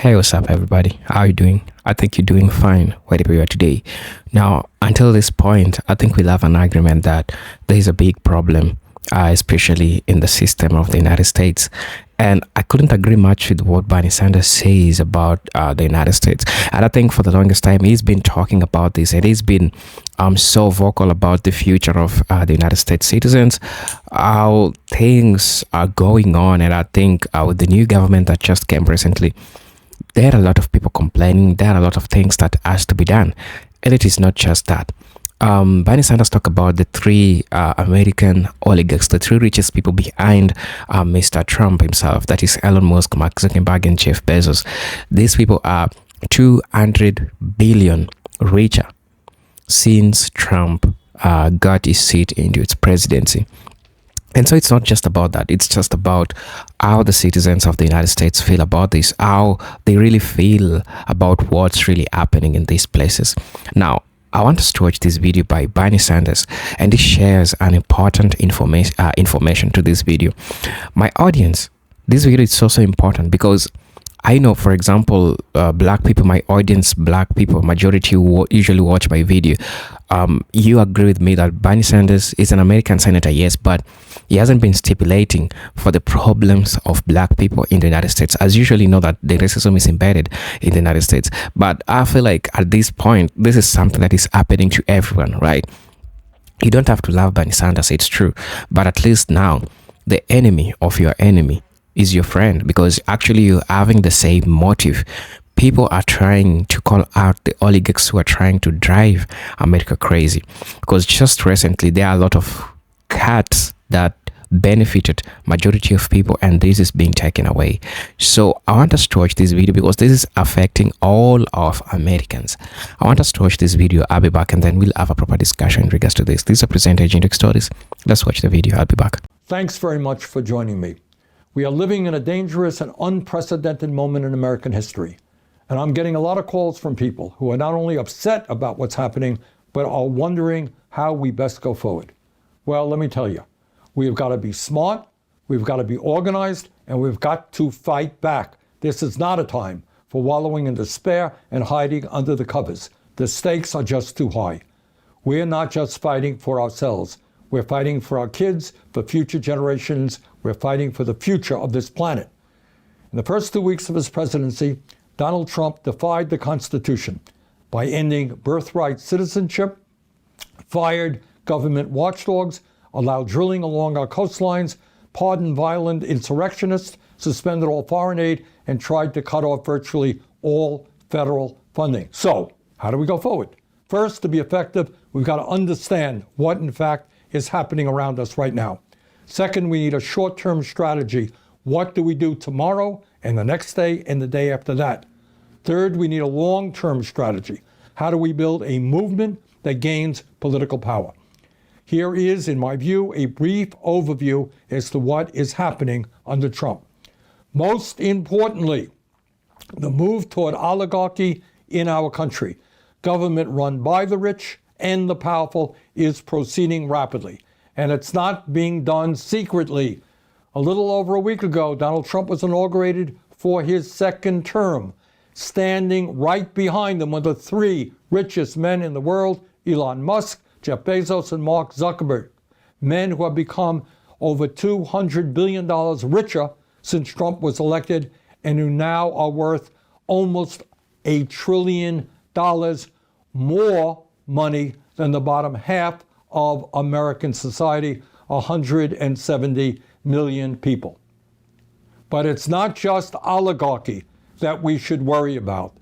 Hey, what's up, everybody? How are you doing? I think you're doing fine, wherever you are today. Now, until this point, I think we'll have an agreement that there is a big problem, especially in the system of the United States. And I couldn't agree much with what Bernie Sanders says about the United States. And I think for the longest time, he's been talking about this, and he's been so vocal about the future of the United States citizens, how things are going on. And I think with the new government that just came recently, there are a lot of people complaining. There are a lot of things that has to be done, and it is not just that. Bernie Sanders talked about the three American oligarchs, the three richest people behind Mr. Trump himself. That is Elon Musk, Mark Zuckerberg, and Jeff Bezos. These people are 200 billion richer since Trump got his seat into its presidency. And so it's not just about that. It's just about how the citizens of the United States feel about this, how they really feel about what's really happening in these places. Now, I want us to watch this video by Bernie Sanders, and he shares an important information to this video. My audience, this video is so important because I know, for example, black people, my audience, black people, majority usually watch my video. You agree with me that Bernie Sanders is an American senator, yes, but he hasn't been stipulating for the problems of black people in the United States. As usually know that the racism is embedded in the United States. But I feel like at this point, this is something that is happening to everyone, right? You don't have to love Bernie Sanders, it's true. But at least now, the enemy of your enemy is your friend, because actually you're having the same motive. People are trying to call out the oligarchs who are trying to drive America crazy, because just recently there are a lot of cuts that benefited majority of people, and this is being taken away. So I want us to watch this video because this is affecting all of Americans. I want us to watch this video. I'll be back, and then we'll have a proper discussion in regards to this. This is a presenter Agent Stories. Let's watch the video. I'll be back. Thanks very much for joining me. We are living in a dangerous and unprecedented moment in American history. And I'm getting a lot of calls from people who are not only upset about what's happening, but are wondering how we best go forward. Well, let me tell you, we've got to be smart, we've got to be organized, and we've got to fight back. This is not a time for wallowing in despair and hiding under the covers. The stakes are just too high. We're not just fighting for ourselves. We're fighting for our kids, for future generations. We're fighting for the future of this planet. In the first 2 weeks of his presidency, Donald Trump defied the Constitution by ending birthright citizenship, fired government watchdogs, allowed drilling along our coastlines, pardoned violent insurrectionists, suspended all foreign aid, and tried to cut off virtually all federal funding. So, how do we go forward? First, to be effective, we've got to understand what, in fact, is happening around us right now. Second, we need a short-term strategy. What do we do tomorrow and the next day and the day after that? Third, we need a long-term strategy. How do we build a movement that gains political power? Here is, in my view, a brief overview as to what is happening under Trump. Most importantly, the move toward oligarchy in our country, government run by the rich and the powerful, is proceeding rapidly. And it's not being done secretly. A little over a week ago, Donald Trump was inaugurated for his second term. Standing right behind him were the three richest men in the world, Elon Musk, Jeff Bezos, and Mark Zuckerberg. Men who have become over $200 billion richer since Trump was elected, and who now are worth almost $1 trillion more money than the bottom half of American society, 170 million people. But it's not just oligarchy that we should worry about.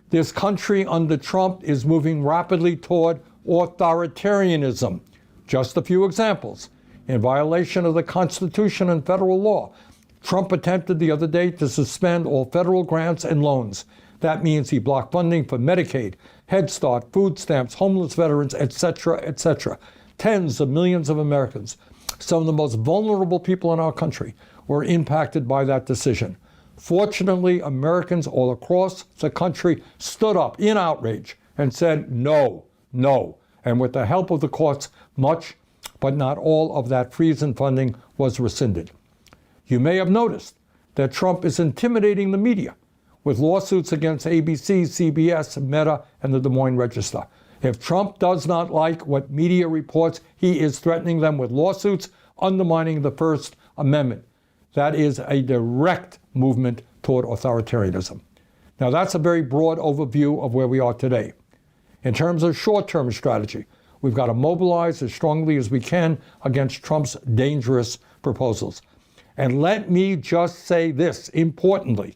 This country under Trump is moving rapidly toward authoritarianism. Just a few examples. In violation of the Constitution and federal law, Trump attempted the other day to suspend all federal grants and loans. That means he blocked funding for Medicaid, Head Start, food stamps, homeless veterans, etc., etc. Tens of millions of Americans, some of the most vulnerable people in our country, were impacted by that decision. Fortunately, Americans all across the country stood up in outrage and said, no, no. And with the help of the courts, much, but not all of that freeze in funding was rescinded. You may have noticed that Trump is intimidating the media with lawsuits against ABC, CBS, Meta, and the Des Moines Register. If Trump does not like what media reports, he is threatening them with lawsuits, undermining the First Amendment. That is a direct movement toward authoritarianism. Now, that's a very broad overview of where we are today. In terms of short-term strategy, we've got to mobilize as strongly as we can against Trump's dangerous proposals. And let me just say this, importantly.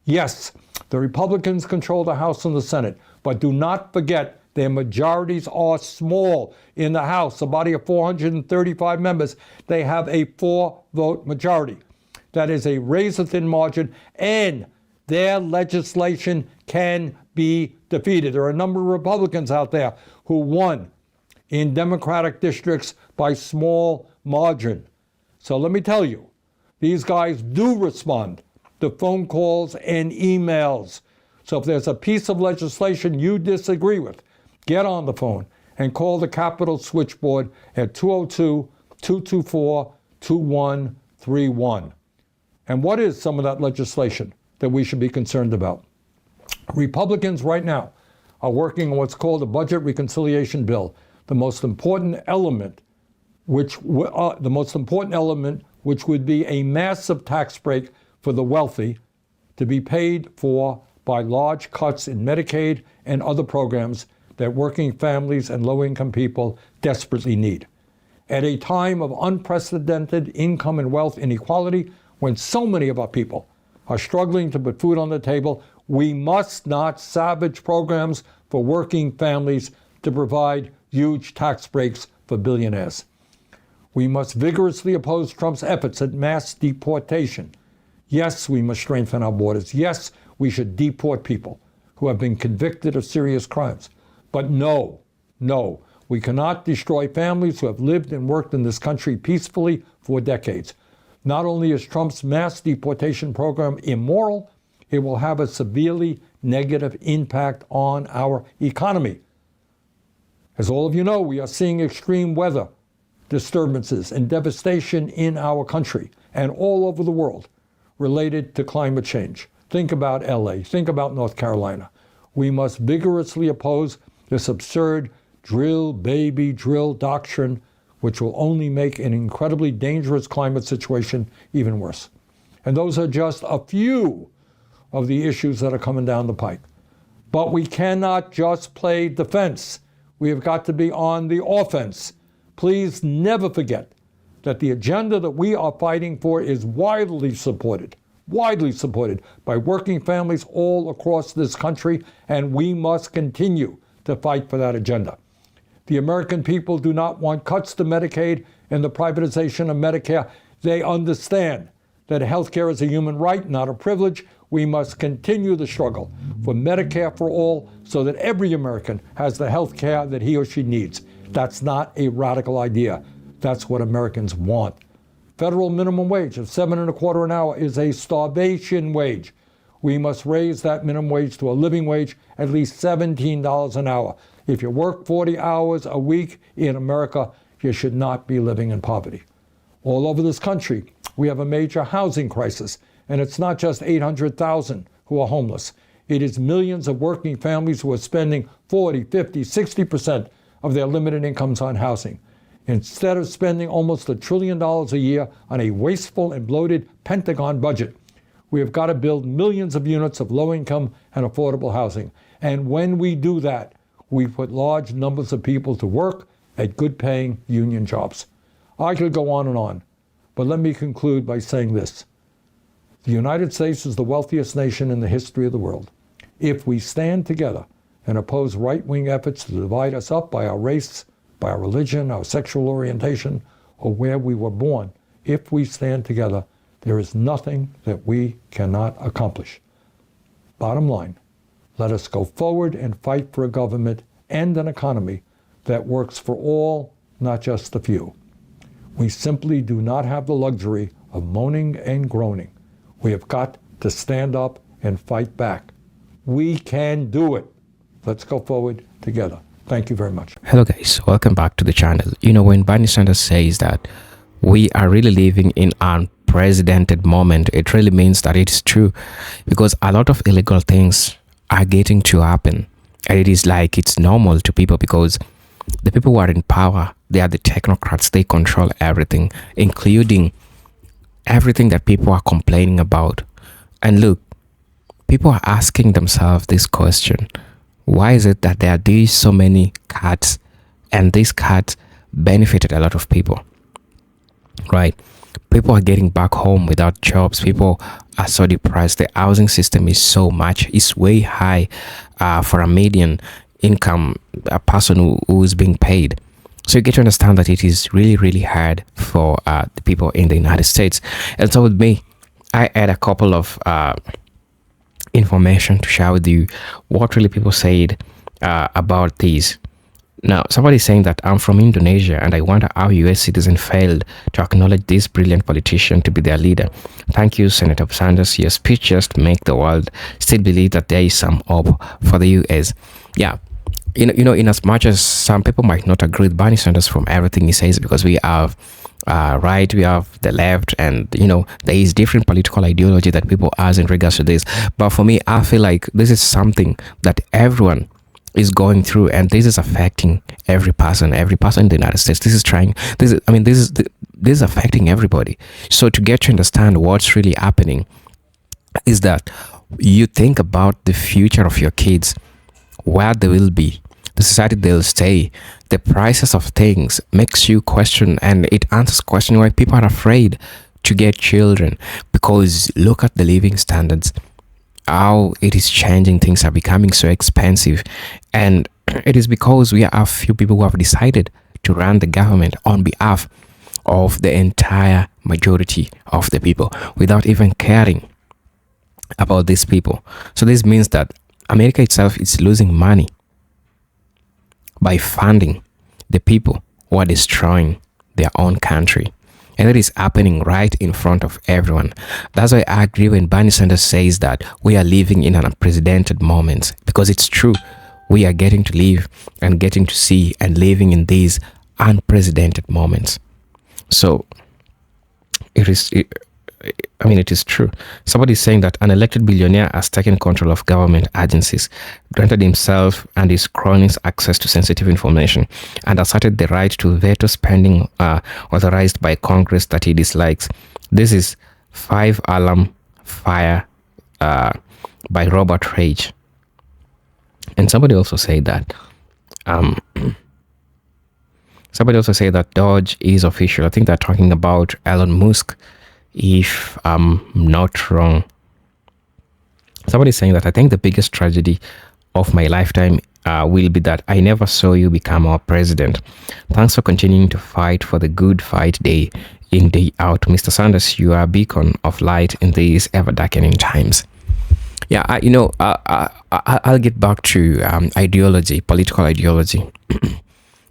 Yes, the Republicans control the House and the Senate, but do not forget their majorities are small. In the House, a body of 435 members, they have a 4-vote majority. That is a razor-thin margin, and their legislation can be defeated. There are a number of Republicans out there who won in Democratic districts by small margin. So let me tell you, these guys do respond to phone calls and emails. So if there's a piece of legislation you disagree with, get on the phone and call the Capitol switchboard at 202-224-2131. And what is some of that legislation that we should be concerned about? Republicans right now are working on what's called a budget reconciliation bill. The most important element, which would be a massive tax break for the wealthy, to be paid for by large cuts in Medicaid and other programs that working families and low-income people desperately need. At a time of unprecedented income and wealth inequality, when so many of our people are struggling to put food on the table, we must not savage programs for working families to provide huge tax breaks for billionaires. We must vigorously oppose Trump's efforts at mass deportation. Yes, we must strengthen our borders. Yes, we should deport people who have been convicted of serious crimes. But no, we cannot destroy families who have lived and worked in this country peacefully for decades. Not only is Trump's mass deportation program immoral, it will have a severely negative impact on our economy. As all of you know, we are seeing extreme weather disturbances and devastation in our country and all over the world related to climate change. Think about LA, think about North Carolina. We must vigorously oppose this absurd drill, baby, drill doctrine, which will only make an incredibly dangerous climate situation even worse. And those are just a few of the issues that are coming down the pike. But we cannot just play defense. We have got to be on the offense. Please never forget that the agenda that we are fighting for is widely supported by working families all across this country, and we must continue to fight for that agenda. The American people do not want cuts to Medicaid and the privatization of Medicare. They understand that health care is a human right, not a privilege. We must continue the struggle for Medicare for all so that every American has the health care that he or she needs. That's not a radical idea. That's what Americans want. Federal minimum wage of $7.25 an hour is a starvation wage. We must raise that minimum wage to a living wage, at least $17 an hour. If you work 40 hours a week in America, you should not be living in poverty. All over this country, we have a major housing crisis, and it's not just 800,000 who are homeless. It is millions of working families who are spending 40, 50, 60% of their limited incomes on housing. Instead of spending almost $1 trillion a year on a wasteful and bloated Pentagon budget, we have got to build millions of units of low-income and affordable housing. And when we do that, we put large numbers of people to work at good-paying union jobs. I could go on, but let me conclude by saying this. The United States is the wealthiest nation in the history of the world. If we stand together and oppose right-wing efforts to divide us up by our race, by our religion, our sexual orientation, or where we were born, if we stand together, there is nothing that we cannot accomplish. Bottom line, let us go forward and fight for a government and an economy that works for all, not just the few. We simply do not have the luxury of moaning and groaning. We have got to stand up and fight back. We can do it. Let's go forward together. Thank you very much. Hello guys, welcome back to the channel. When Bernie Sanders says that we are really living in unprecedented unprecedented moment, it really means that it's true, because a lot of illegal things are getting to happen, and it is like it's normal to people, because the people who are in power, they are the technocrats. They control everything, including everything that people are complaining about. And look, people are asking themselves this question: why is it that there are these so many cuts, and these cuts benefited a lot of people, right? People are getting back home without jobs. People are so depressed. The housing system is so much, it's way high for a median income, a person who is being paid. So you get to understand that it is really, really hard for the people in the United States. And so with me, I had a couple of information to share with you what really people said about these. Now, somebody is saying that I'm from Indonesia and I wonder how US citizens failed to acknowledge this brilliant politician to be their leader. Thank you, Senator Sanders. Your speech just make the world still believe that there is some hope for the US. Yeah. In as much as some people might not agree with Bernie Sanders from everything he says, because we have right, we have the left, and there is different political ideology that people has in regards to this. But for me, I feel like this is something that everyone is going through, and this is affecting every person in the United States. This is affecting everybody. So to get to understand what's really happening is that you think about the future of your kids, where they will be, the society they'll stay, the prices of things makes you question, and it answers question why people are afraid to get children, because look at the living standards, how it is changing. Things are becoming so expensive, and it is because we are a few people who have decided to run the government on behalf of the entire majority of the people without even caring about these people. So this means that America itself is losing money by funding the people who are destroying their own country. And that is happening right in front of everyone. That's why I agree when Bernie Sanders says that we are living in an unprecedented moment, because it's true. We are getting to live and getting to see and living in these unprecedented moments. So it is true. Somebody is saying that an elected billionaire has taken control of government agencies, granted himself and his cronies access to sensitive information, and asserted the right to veto spending authorized by Congress that he dislikes. This is 5 Alarm Fire by Robert Rage. And somebody also said that Doge is official. I think they're talking about Elon Musk, if I'm not wrong. Somebody's saying that I think the biggest tragedy of my lifetime will be that I never saw you become our president. Thanks for continuing to fight for the good fight day in, day out. Mr. Sanders, you are a beacon of light in these ever-darkening times. Yeah, I'll get back to ideology, political ideology.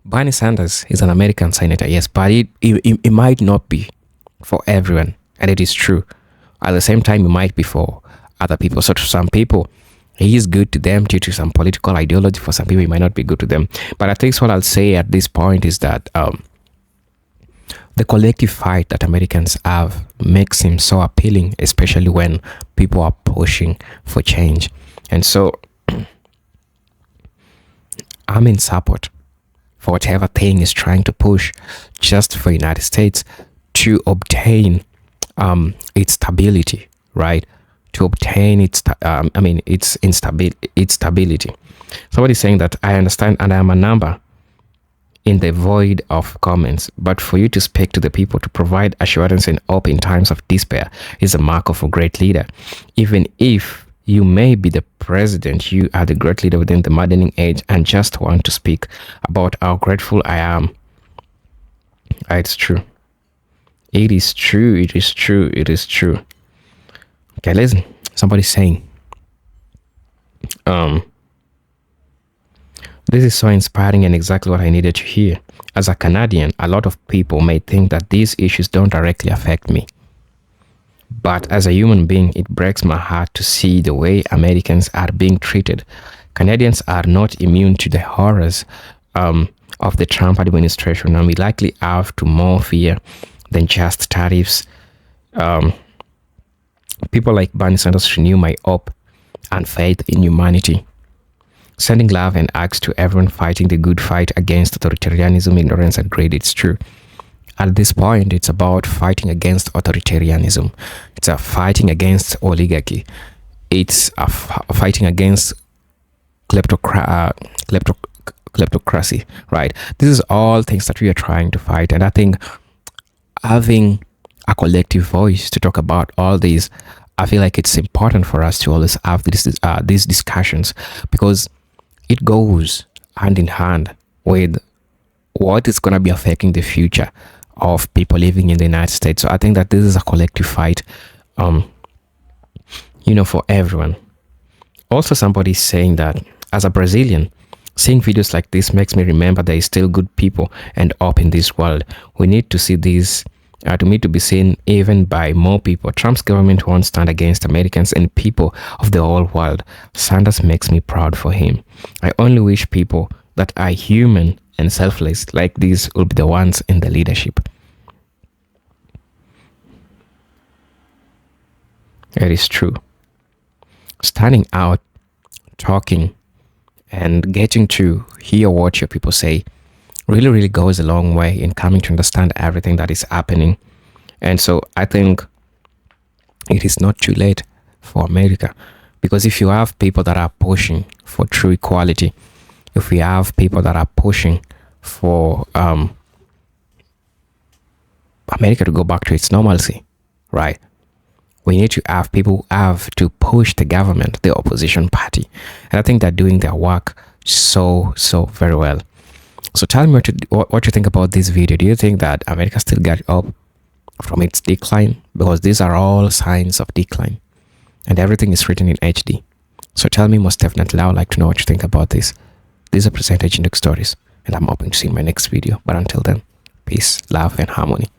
Bernie Sanders is an American senator, yes, but it might not be for everyone. And it is true. At the same time, it might be for other people. So to some people, he is good to them due to some political ideology. For some people, it might not be good to them. But I think what I'll say at this point is that the collective fight that Americans have makes him so appealing, especially when people are pushing for change. And so I'm in support for whatever thing is trying to push just for United States to obtain its stability, right? To obtain its stability. Somebody saying that I understand and I am a number in the void of comments, but for you to speak to the people, to provide assurance and hope in times of despair is a mark of a great leader. Even if you may be the president, you are the great leader within the maddening age, and just want to speak about how grateful I am. It's true. It is true. It is true. It is true. Okay, listen. Somebody's saying, this is so inspiring and exactly what I needed to hear. As a Canadian, a lot of people may think that these issues don't directly affect me. But as a human being, it breaks my heart to see the way Americans are being treated. Canadians are not immune to the horrors of the Trump administration, and we likely have to more fear than just tariffs. um, people like Bernie Sanders renew my hope and faith in humanity. Sending love and hugs to everyone fighting the good fight against authoritarianism, ignorance, and greed. It's true. At this point, it's about fighting against authoritarianism. It's a fighting against oligarchy. It's a fighting against kleptocracy, right? This is all things that we are trying to fight. And I think having a collective voice to talk about all these, I feel like it's important for us to always have these discussions, because it goes hand in hand with what is going to be affecting the future of people living in the United States. So I think that this is a collective fight, for everyone. Also, somebody saying that as a Brazilian, seeing videos like this makes me remember there is still good people and hope in this world. We need to see these to me to be seen even by more people. Trump's government won't stand against Americans and people of the whole world. Sanders makes me proud for him. I only wish people that are human and selfless like these will be the ones in the leadership. It is true. Standing out, talking, and getting to hear what your people say really goes a long way in coming to understand everything that is happening. And so I think it is not too late for America, because if you have people that are pushing for true equality, if we have people that are pushing for America to go back to its normalcy, right? We need to have people who have to push the government, the opposition party. And I think they're doing their work so very well. So tell me what you think about this video. Do you think that America still got up from its decline? Because these are all signs of decline. And everything is written in HD. So tell me most definitely. I would like to know what you think about this. These are Presenter Agent Stories. And I'm hoping to see you in my next video. But until then, peace, love, and harmony.